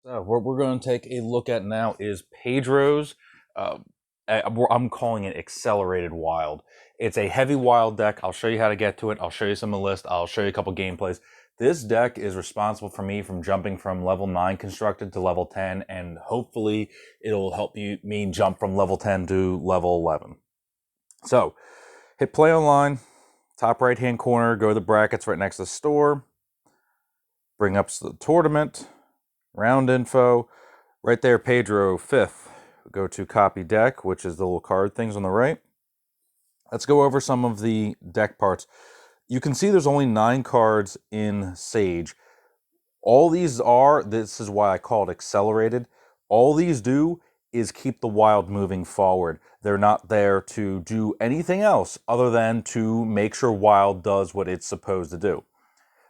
So what we're going to take a look at now is Pedro's. Uh, I'm calling it Accelerated Wild. It's a heavy wild deck. I'll show you how to get to it. I'll show you some of the list. I'll show you a couple gameplays. This deck is responsible for me from jumping from level 9 constructed to level 10, and hopefully it'll help me jump from level 10 to level 11. So hit play online, top right hand corner, go to the brackets right next to the store, bring up the tournament, round info. Right there, Pedro, 5th. Go to copy deck, which is the little card things on the right. Let's go over some of the deck parts. You can see there's only 9 cards in Sage. All these are, this is why I call it accelerated. All these do is keep the wild moving forward. They're not there to do anything else other than to make sure wild does what it's supposed to do.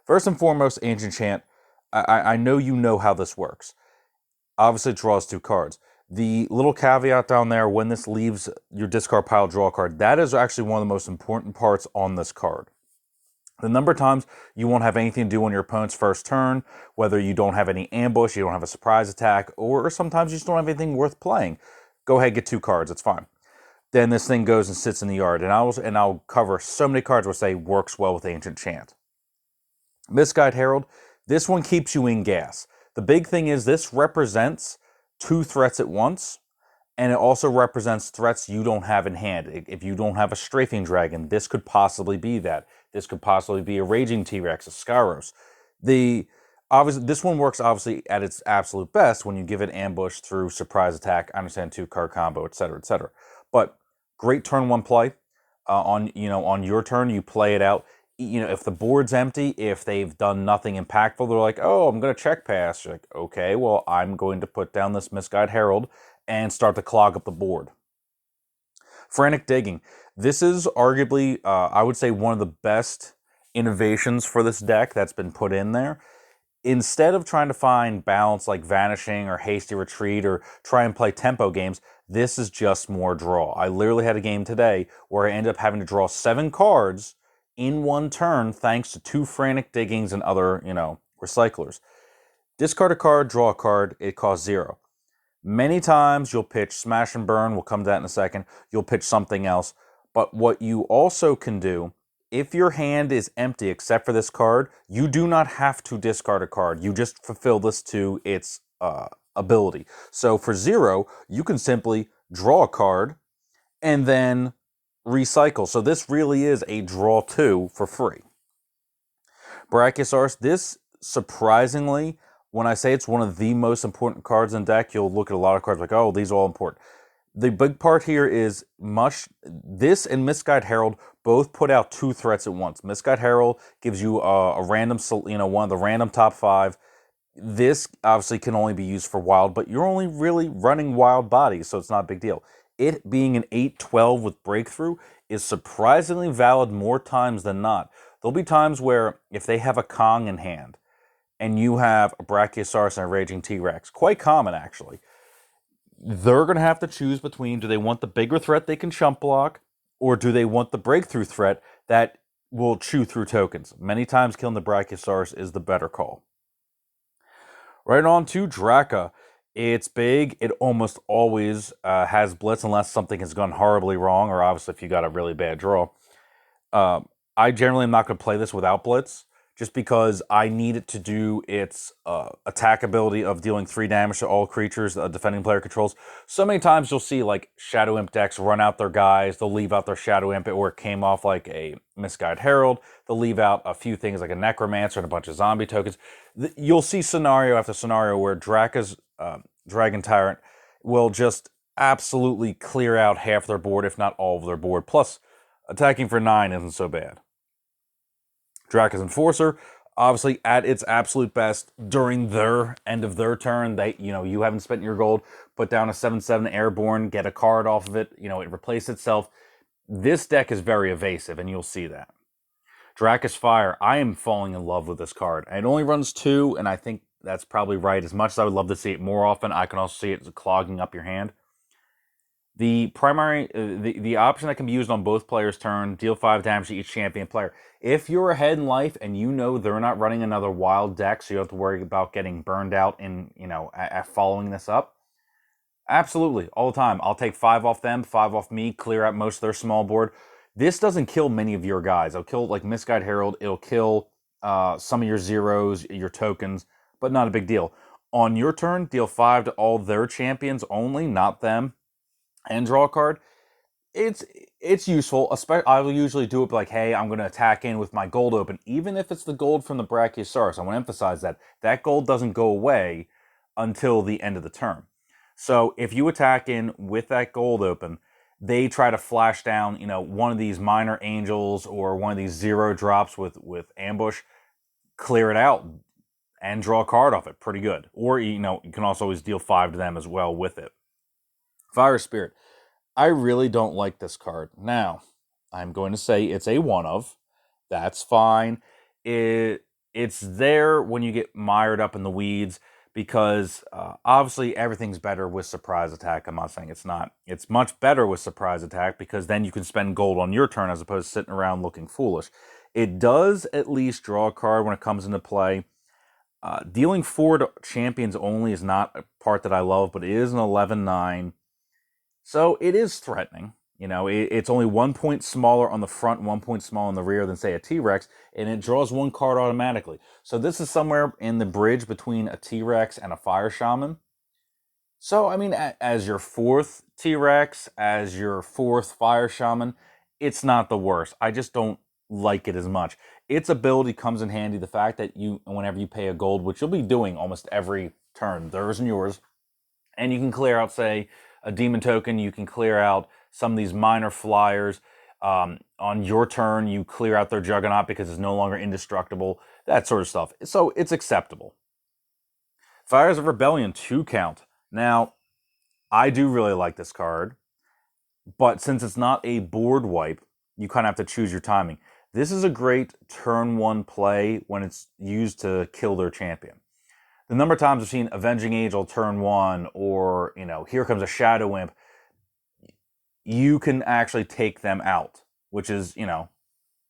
First and foremost, Ancient Chant. I know you know how this works. Obviously, it draws 2 cards. The little caveat down there, when this leaves your discard pile, draw a card. That is actually one of the most important parts on this card. The number of times you won't have anything to do on your opponent's first turn, whether you don't have any ambush, you don't have a surprise attack, or sometimes you just don't have anything worth playing. Go ahead, get 2 cards, it's fine. Then this thing goes and sits in the yard, and I'll cover so many cards where say works well with Ancient Chant. Misguide Herald, this one keeps you in gas. The big thing is this represents 2 threats at once, and it also represents threats you don't have in hand. If you don't have a Strafing Dragon, this could possibly be that. This could possibly be a Raging T-Rex, a Skyros. This one works obviously at its absolute best when you give it ambush through surprise attack, understand 2-card combo, etc., etc. But great turn 1 play. On your turn, you play it out. If the board's empty, if they've done nothing impactful, they're like, oh, I'm going to check pass. You're like, okay, well, I'm going to put down this Misguide Herald and start to clog up the board. Frantic Digging. This is arguably, I would say, one of the best innovations for this deck that's been put in there. Instead of trying to find balance like Vanishing or Hasty Retreat or try and play tempo games, this is just more draw. I literally had a game today where I ended up having to draw 7 cards in one turn thanks to 2 Frantic Diggings and other, recyclers. Discard a card, draw a card, it costs 0. Many times you'll pitch Smash and Burn, we'll come to that in a second, you'll pitch something else. But what you also can do, if your hand is empty except for this card, you do not have to discard a card. You just fulfill this to its ability. So for 0, you can simply draw a card and then recycle. So this really is a draw 2 for free. Brachiosaurus, this surprisingly, when I say it's one of the most important cards in deck, you'll look at a lot of cards like, oh, these are all important. The big part here is this and Misguide Herald both put out 2 threats at once. Misguide Herald gives you a random, one of the random top 5. This obviously can only be used for wild, but you're only really running wild bodies, so it's not a big deal. It being an 8/12 with breakthrough is surprisingly valid more times than not. There'll be times where if they have a Kong in hand and you have a Brachiosaurus and a Raging T-Rex, quite common actually, they're going to have to choose between, do they want the bigger threat they can chump block, or do they want the breakthrough threat that will chew through tokens? Many times killing the Brachiosaurus is the better call. Right on to Draka. It's big. It almost always has Blitz unless something has gone horribly wrong, or obviously if you got a really bad draw. I generally am not going to play this without Blitz, just because I need it to do its attack ability of dealing 3 damage to all creatures a defending player controls. So many times you'll see like Shadow Imp decks run out their guys, they'll leave out their Shadow Imp, or it came off like a Misguide Herald, they'll leave out a few things like a Necromancer and a bunch of zombie tokens. You'll see scenario after scenario where Draka's Dragon Tyrant will just absolutely clear out half their board, if not all of their board. Plus, attacking for 9 isn't so bad. Draka's Enforcer, obviously at its absolute best during their end of their turn. You haven't spent your gold, put down a 7/7 Airborne, get a card off of it, it replaced itself. This deck is very evasive, and you'll see that. Draka's Fire, I am falling in love with this card. It only runs 2, and I think that's probably right. As much as I would love to see it more often, I can also see it clogging up your hand. The primary, the option that can be used on both players' turn, deal 5 damage to each champion player. If you're ahead in life and you know they're not running another wild deck, so you don't have to worry about getting burned out in, at following this up. Absolutely, all the time. I'll take 5 off them, 5 off me, clear out most of their small board. This doesn't kill many of your guys. It'll kill like Misguide Herald. It'll kill some of your zeros, your tokens, but not a big deal. On your turn, deal 5 to all their champions only, not them, and draw a card. It's useful. I will usually do it like, hey, I'm going to attack in with my gold open, even if it's the gold from the Brachiosaurus. I want to emphasize that gold doesn't go away until the end of the turn. So if you attack in with that gold open, they try to flash down, one of these minor angels or one of these zero drops with ambush, clear it out, and draw a card off it. Pretty good. Or, you can also always deal 5 to them as well with it. Fire Spirit. I really don't like this card. Now, I'm going to say it's a one of. That's fine. It's there when you get mired up in the weeds because obviously everything's better with surprise attack. I'm not saying it's not. It's much better with surprise attack because then you can spend gold on your turn as opposed to sitting around looking foolish. It does at least draw a card when it comes into play. Dealing 4 to champions only is not a part that I love, but it is an 11-9. So it is threatening. It's only 1 point smaller on the front, 1 point smaller on the rear than, say, a T-Rex, and it draws 1 card automatically. So this is somewhere in the bridge between a T-Rex and a Fire Shaman. So, I mean, as your 4th T-Rex, as your 4th Fire Shaman, it's not the worst. I just don't like it as much. Its ability comes in handy. The fact that whenever you pay a gold, which you'll be doing almost every turn, theirs and yours, and you can clear out, say, a demon token, you can clear out some of these minor flyers. On your turn, you clear out their Juggernaut because it's no longer indestructible, that sort of stuff. So it's acceptable. Fires of Rebellion, 2 count. Now, I do really like this card, but since it's not a board wipe, you kind of have to choose your timing. This is a great turn 1 play when it's used to kill their champion. The number of times I've seen Avenging Angel turn 1 or, here comes a Shadow Imp, you can actually take them out, which is,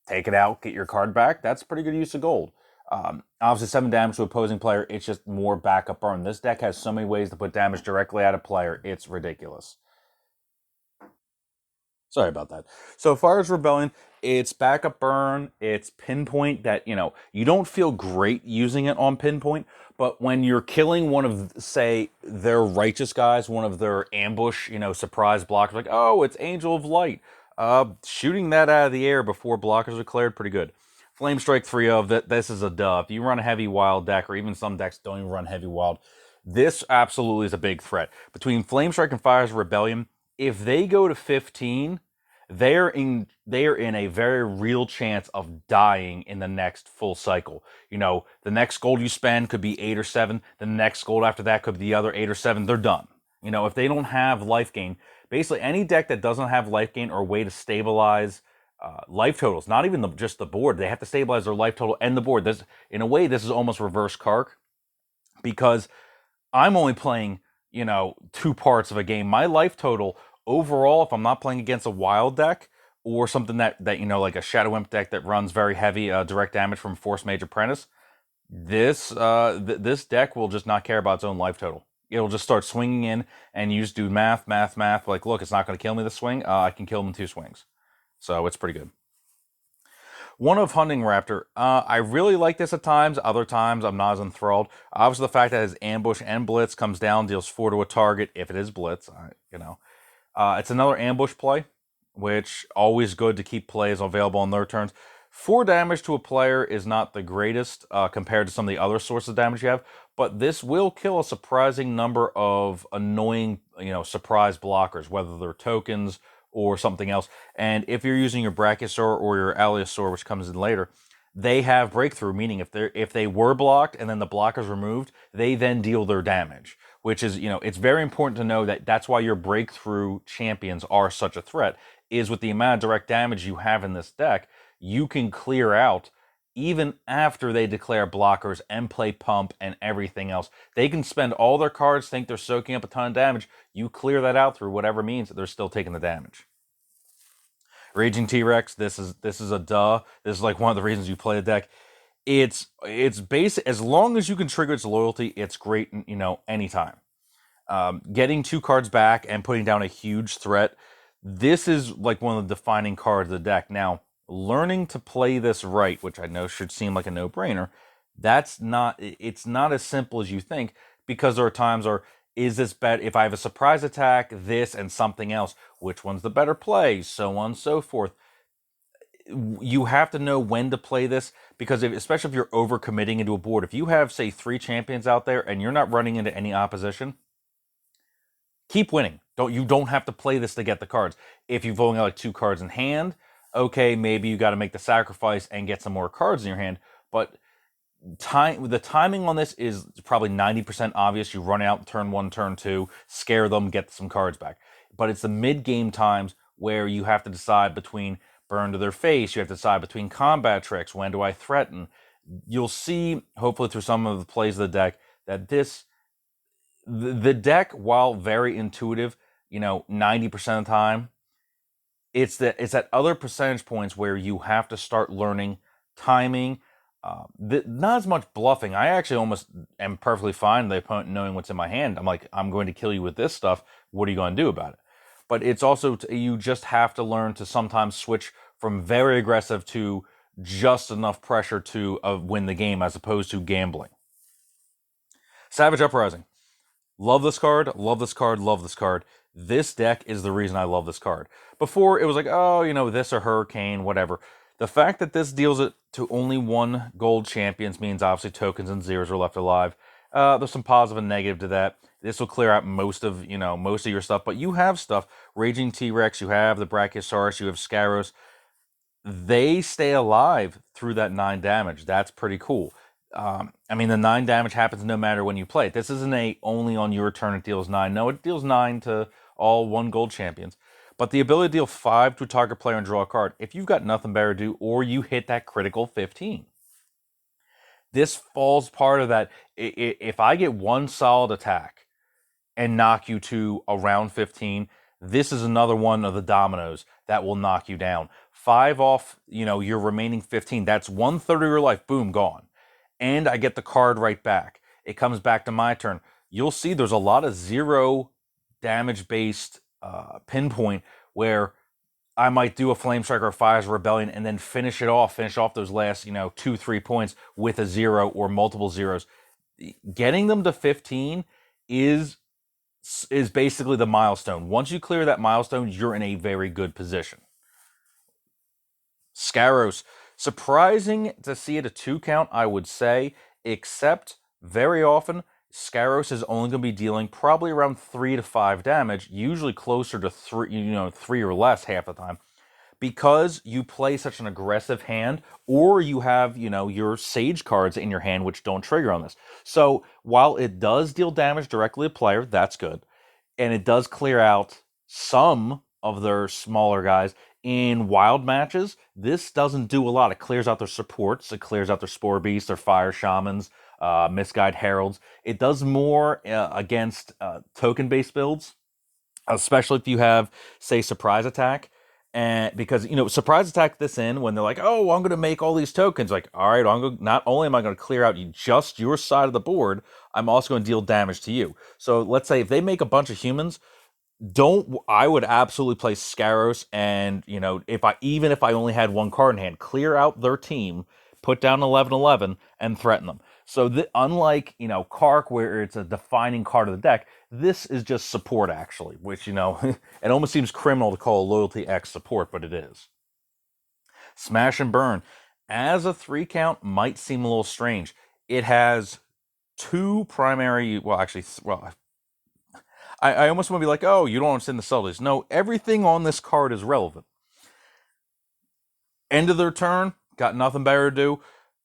take it out, get your card back. That's pretty good use of gold. Obviously, 7 damage to opposing player, it's just more backup burn. This deck has so many ways to put damage directly at a player, it's ridiculous. Sorry about that. So Fire's Rebellion, it's backup burn, it's pinpoint that, you don't feel great using it on pinpoint, but when you're killing one of, say, their righteous guys, one of their ambush, surprise blockers, like, oh, it's Angel of Light. Shooting that out of the air before blockers are cleared, pretty good. Flame Strike 3 of, this is a dub. If you run a heavy wild deck, or even some decks don't even run heavy wild, this absolutely is a big threat. Between Flame Strike and Fire's Rebellion, if they go to 15, they are in a very real chance of dying in the next full cycle. The next gold you spend could be 8 or 7. The next gold after that could be the other 8 or 7. They're done. If they don't have life gain, basically any deck that doesn't have life gain or a way to stabilize life totals, not even just the board, they have to stabilize their life total and the board. In a way, this is almost reverse Kark because I'm only playing, 2 parts of a game. My life total overall, if I'm not playing against a wild deck or something that like a Shadow Imp deck that runs very heavy direct damage from Force Mage Apprentice, this deck will just not care about its own life total. It'll just start swinging in, and you just do math. Like, look, it's not going to kill me this swing. I can kill him in 2 swings. So it's pretty good. One of Hunting Raptor. I really like this at times. Other times, I'm not as enthralled. Obviously, the fact that his ambush and blitz comes down, deals 4 to a target if it is blitz. It's another ambush play, which always good to keep plays available on their turns. 4 damage to a player is not the greatest compared to some of the other sources of damage you have, but this will kill a surprising number of annoying, surprise blockers, whether they're tokens or something else. And if you're using your Brachiosaur or your Allosaur, which comes in later, they have breakthrough, meaning if they were blocked and then the blocker's removed, they then deal their damage, which is, it's very important to know that that's why your breakthrough champions are such a threat, is with the amount of direct damage you have in this deck, you can clear out even after they declare blockers and play pump and everything else. They can spend all their cards, think they're soaking up a ton of damage. You clear that out through whatever means that they're still taking the damage. Raging T-Rex, this is a duh. This is like one of the reasons you play the deck. It's basic. As long as you can trigger its loyalty, it's great, anytime. Getting 2 cards back and putting down a huge threat, this is like one of the defining cards of the deck. Now, learning to play this right, which I know should seem like a no-brainer, it's not as simple as you think, because there are times where, is this better if I have a surprise attack, this and something else, which one's the better play, so on and so forth. You have to know when to play this, because especially if you're overcommitting into a board, if you have, say, 3 champions out there and you're not running into any opposition, keep winning. You don't have to play this to get the cards. If you've only got like 2 cards in hand, okay, maybe you got to make the sacrifice and get some more cards in your hand. But the timing on this is probably 90% obvious. You run out turn 1, turn 2, scare them, get some cards back. But it's the mid-game times where you have to decide between burn to their face. You have to decide between combat tricks. When do I threaten? You'll see, hopefully through some of the plays of the deck, that the deck, while very intuitive, 90% of the time, it's that other percentage points where you have to start learning timing. Not as much bluffing. I actually almost am perfectly fine the opponent knowing what's in my hand. I'm like, I'm going to kill you with this stuff. What are you going to do about it? But it's also, you just have to learn to sometimes switch from very aggressive to just enough pressure to win the game, as opposed to gambling. Savage Uprising. Love this card, love this card, love this card. This deck is the reason I love this card. Before, it was like, oh, this or Hurricane, whatever. The fact that this deals it to only 1 gold champions means obviously tokens and zeros are left alive. There's some positive and negative to that. This will clear out most of your stuff, but you have stuff. Raging T-Rex, you have the Brachiosaurus, you have Scaros. They stay alive through that 9 damage. That's pretty cool. The 9 damage happens no matter when you play it. This isn't only on your turn it deals 9. No, it deals 9 to all 1 gold champions. But the ability to deal 5 to a target player and draw a card, if you've got nothing better to do, or you hit that critical 15. This falls part of that. If I get 1 solid attack and knock you to around 15, this is another one of the dominoes that will knock you down. 5 off, your remaining 15. That's 1/3 of your life. Boom, gone. And I get the card right back. It comes back to my turn. You'll see there's a lot of 0 damage-based pinpoint where I might do a Flame Strike or a Fire's Rebellion and then finish off those last 2-3 points with a 0 or multiple zeros. Getting them to 15 is basically the milestone. Once you clear that milestone, you're in a very good position. Scaros. Surprising to see it a 2 count, I would say, except very often Scaros is only going to be dealing probably around 3 to 5 damage, usually closer to 3 or less half the time, because you play such an aggressive hand, or you have, your Sage cards in your hand which don't trigger on this. So while it does deal damage directly to player, that's good, and it does clear out some of their smaller guys. In wild matches, this doesn't do a lot. It clears out their supports. It clears out their Spore Beasts, their Fire Shamans, Misguide Heralds. It does more against token-based builds, especially if you have, say, Surprise Attack. And because, Surprise Attack this in when they're like, oh, I'm going to make all these tokens. Like, all right, not only am I going to clear out just your side of the board, I'm also going to deal damage to you. So let's say if they make a bunch of humans, I would absolutely play Scaros, and if I only had 1 card in hand, clear out their team, put down 11/11 and threaten them. So unlike Kark, where it's a defining card of the deck, this is just support actually, which it almost seems criminal to call a loyalty X support, but it is. Smash and Burn, as a 3 count, might seem a little strange. It has 2 primary, I almost want to be like, oh, you don't understand the subtleties. No, everything on this card is relevant. End of their turn, got nothing better to do.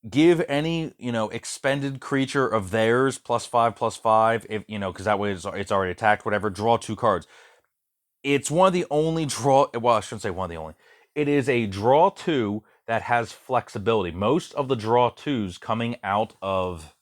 Give any, expended creature of theirs +5/+5, if because that way it's already attacked, whatever, draw 2 cards. It's one of the only I shouldn't say one of the only. It is a draw 2 that has flexibility. Most of the draw twos coming out of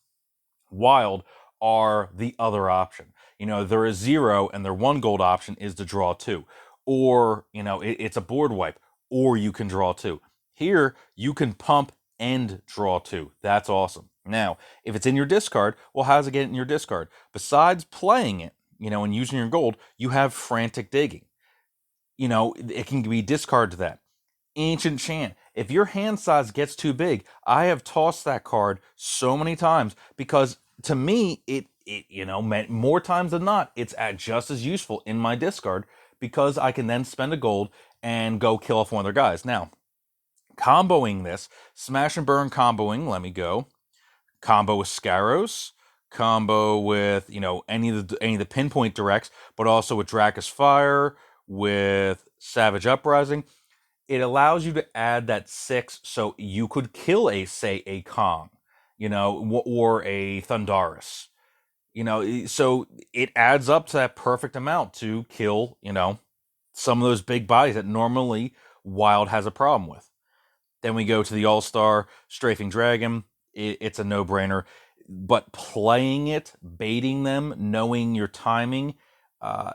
Wild are the other option. They're a 0 and their 1 gold option is to draw 2. Or, it's a board wipe, or you can draw 2. Here, you can pump and draw 2. That's awesome. Now, if it's in your discard, well, how does it get in your discard? Besides playing it, and using your gold, you have Frantic Digging. It can be discard to that. Ancient Chant. If your hand size gets too big, I have tossed that card so many times because to me, it meant more times than not, it's just as useful in my discard because I can then spend a gold and go kill off one of their guys. Now, comboing this, Smash and Burn comboing, let me go. Combo with Scaros, combo with, any of the pinpoint directs, but also with Dracus Fire, with Savage Uprising. It allows you to add that 6 so you could kill a Kong, or a Thundarus. So it adds up to that perfect amount to kill, some of those big bodies that normally Wild has a problem with. Then we go to the All-Star Strafing Dragon. It's a no-brainer. But playing it, baiting them, knowing your timing,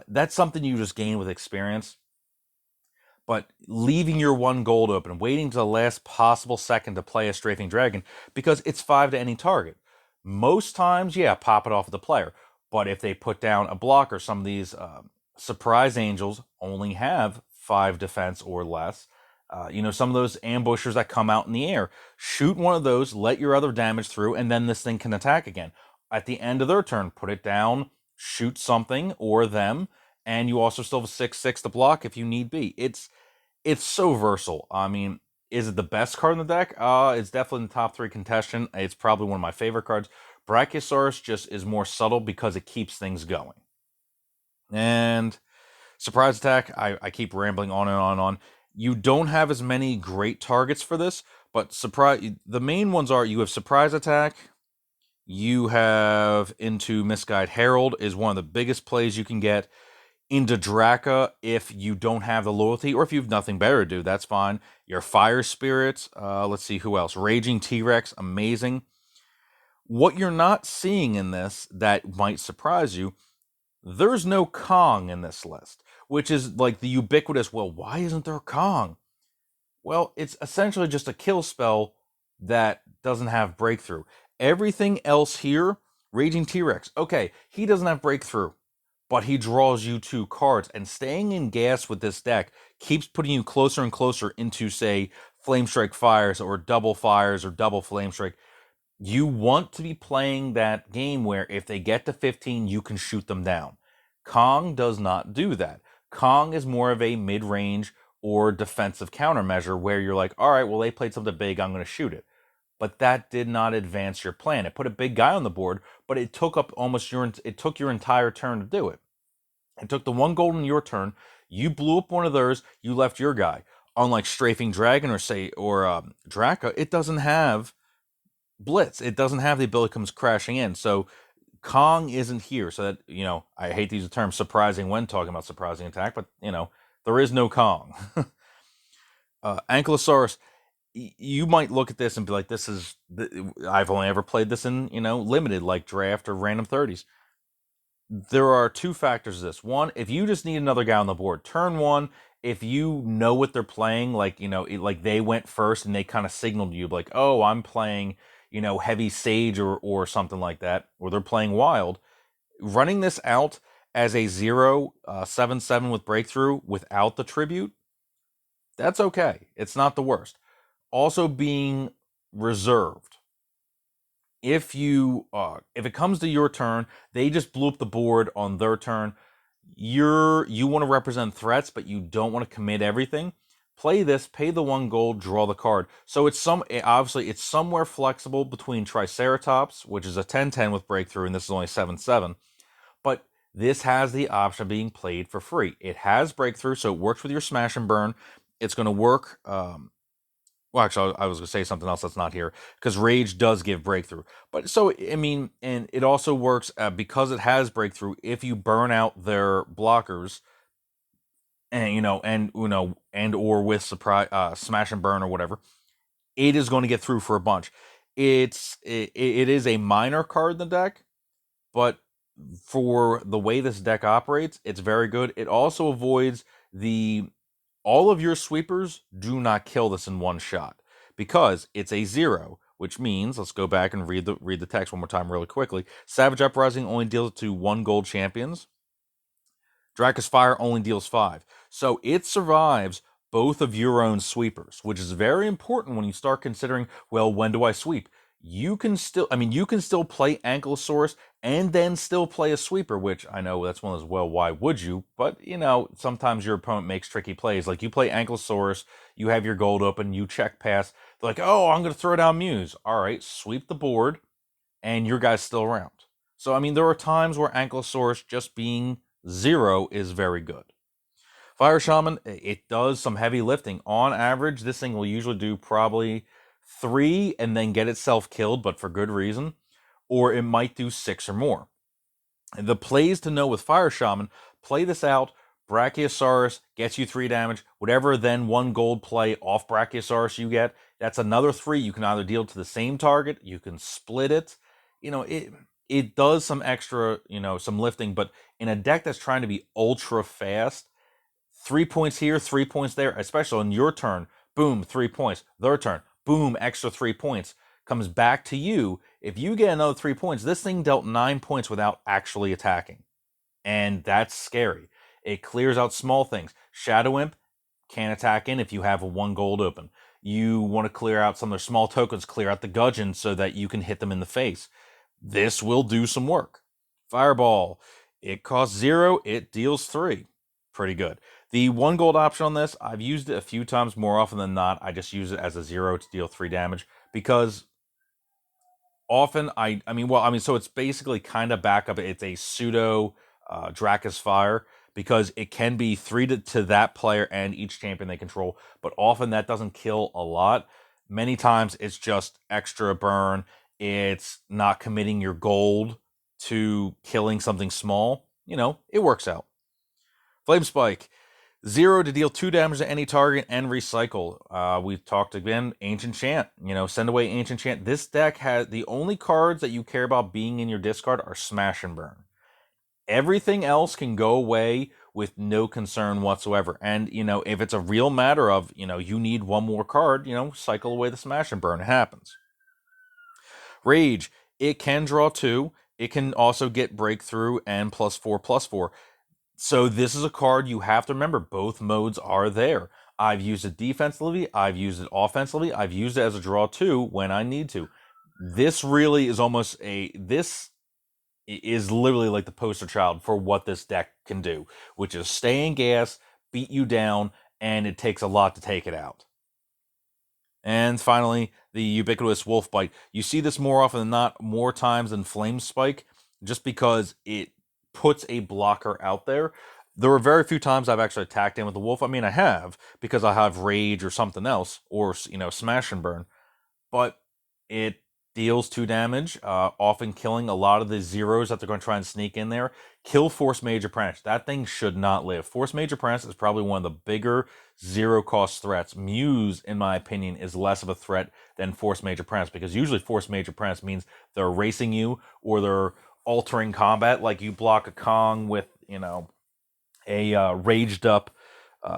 that's something you just gain with experience. But leaving your 1 gold open, waiting to the last possible second to play a Strafing Dragon, because it's 5 to any target. Most times, yeah, pop it off of the player. But if they put down a blocker, some of these Surprise Angels only have 5 defense or less. Some of those ambushers that come out in the air. Shoot one of those, let your other damage through, and then this thing can attack again. At the end of their turn, put it down, shoot something or them, and you also still have a 6/6 to block if you need be. It's so versatile. I mean, is it the best card in the deck? It's definitely in the top 3 contention. It's probably one of my favorite cards. Brachiosaurus just is more subtle because it keeps things going. And Surprise Attack, I keep rambling on and on and on. You don't have as many great targets for this, but the main ones are you have Surprise Attack, you have into Misguide Herald is one of the biggest plays you can get. Into Draka, if you don't have the loyalty, or if you have nothing better to do, that's fine. Your Fire Spirits, let's see who else. Raging T-Rex, amazing. What you're not seeing in this that might surprise you, there's no Kong in this list, which is like the ubiquitous, well, why isn't there Kong? Well, it's essentially just a kill spell that doesn't have breakthrough. Everything else here, Raging T-Rex, okay, he doesn't have breakthrough, but he draws you 2 cards, and staying in gas with this deck keeps putting you closer and closer into, say, Flame Strike Fires or double Fires or double Flame Strike. You want to be playing that game where if they get to 15, you can shoot them down. Kong does not do that. Kong is more of a mid-range or defensive countermeasure where you're like, all right, well, they played something big, I'm going to shoot it. But that did not advance your plan. It put a big guy on the board, but it took up it took your entire turn to do it. It took the 1 gold in your turn. You blew up one of theirs. You left your guy. Unlike Strafing Dragon or Draka, it doesn't have Blitz. It doesn't have the ability comes crashing in. So Kong isn't here. So that, I hate to use the term surprising when talking about surprising attack, but, there is no Kong. Ankylosaurus, you might look at this and be like, I've only ever played this in, limited, like draft or random 30s. There are 2 factors to this. One, if you just need another guy on the board, turn 1, if you know what they're playing, like, like they went first and they kind of signaled you, like, oh, I'm playing, Heavy Sage or something like that, or they're playing Wild, running this out as a 0, 7/7 with breakthrough without the tribute, that's okay. It's not the worst. Also being reserved. If it comes to your turn, they just blew up the board on their turn. You want to represent threats, but you don't want to commit everything. Play this, pay the 1 gold, draw the card. So obviously it's somewhere flexible between Triceratops, which is a 10/10 with breakthrough, and this is only 7/7. But this has the option of being played for free. It has breakthrough, so it works with your Smash and Burn. It's going to work. Well, actually, I was going to say something else that's not here, because Rage does give breakthrough. But so, I mean, and it also works because it has breakthrough. If you burn out their blockers, and or with surprise Smash and Burn or whatever, it is going to get through for a bunch. It is a minor card in the deck, but for the way this deck operates, it's very good. It also avoids the all of your sweepers do not kill this in one shot because it's a 0, which means let's go back and read the text one more time really quickly. Savage Uprising only deals to 1 gold champions. Dracus Fire only deals 5. So it survives both of your own sweepers, which is very important when you start considering, well, when do I sweep? You can still play Ankylosaurus and then still play a sweeper, which I know that's one of those, well, why would you? But, sometimes your opponent makes tricky plays. Like you play Ankylosaurus, you have your gold open, you check pass. They're like, oh, I'm going to throw down Muse. All right, sweep the board, and your guy's still around. So, there are times where Ankylosaurus just being 0 is very good. Fire Shaman, it does some heavy lifting. On average, this thing will usually do probably 3 and then get itself killed, but for good reason. Or it might do 6 or more. The plays to know with Fire Shaman, play this out. Brachiosaurus gets you 3 damage. Whatever then 1 gold play off Brachiosaurus you get, that's another 3. You can either deal to the same target, you can split it. It does some extra, some lifting, but in a deck that's trying to be ultra fast, 3 points here, 3 points there, especially on your turn, boom, 3 points. Their turn, boom, extra 3 points. Comes back to you. If you get another 3 points, this thing dealt 9 points without actually attacking. And that's scary. It clears out small things. Shadow Imp can't attack in if you have a 1 gold open. You want to clear out some of their small tokens, clear out the gudgeon so that you can hit them in the face. This will do some work. Fireball, it costs 0, it deals 3. Pretty good. The 1 gold option on this, I've used it a few times. More often than not, I just use it as a 0 to deal 3 damage because often so it's basically kind of backup. It's a pseudo Dracus Fire because it can be 3 to that player and each champion they control, but often that doesn't kill a lot. Many times it's just extra burn. It's not committing your gold to killing something small. It works out. Flame Spike, 0 to deal 2 damage to any target and recycle. We've talked again, Ancient Chant. Send away Ancient Chant. This deck has the only cards that you care about being in your discard are Smash and Burn. Everything else can go away with no concern whatsoever. And, if it's a real matter of, you need 1 more card, cycle away the Smash and Burn. It happens. Rage, it can draw 2. It can also get Breakthrough and +4/+4. So this is a card you have to remember. Both modes are there. I've used it defensively. I've used it offensively. I've used it as a draw 2 when I need to. This really is this is literally like the poster child for what this deck can do, which is stay in gas, beat you down, and it takes a lot to take it out. And finally, the ubiquitous Wolf Bite. You see this more often than not, more times than Flame Spike, just because it puts a blocker out there. There are very few times I've actually attacked in with the Wolf. I have, because I have Rage or something else, or, Smash and Burn. But it deals 2 damage, often killing a lot of the 0s that they're going to try and sneak in there. Kill Force Major Apprentice. That thing should not live. Force Major Apprentice is probably one of the bigger 0-cost threats. Muse, in my opinion, is less of a threat than Force Major Apprentice, because usually Force Major Apprentice means they're erasing you, or they're altering combat, like you block a Kong with, a raged up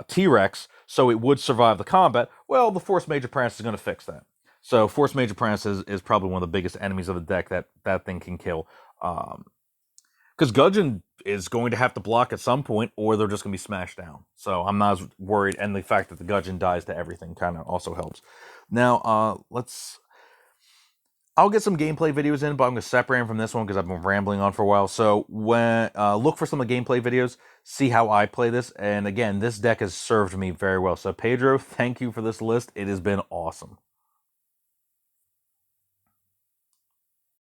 T-Rex, so it would survive the combat. Well, the Force Major Apprentice is going to fix that. So Force Major Apprentice is probably one of the biggest enemies of the deck that thing can kill. Because Gudgeon is going to have to block at some point, or they're just going to be smashed down. So I'm not as worried, and the fact that the Gudgeon dies to everything kind of also helps. Now, I'll get some gameplay videos in, but I'm going to separate them from this one because I've been rambling on for a while. So when look for some of the gameplay videos, see how I play this. And again, this deck has served me very well. So Pedro, thank you for this list. It has been awesome.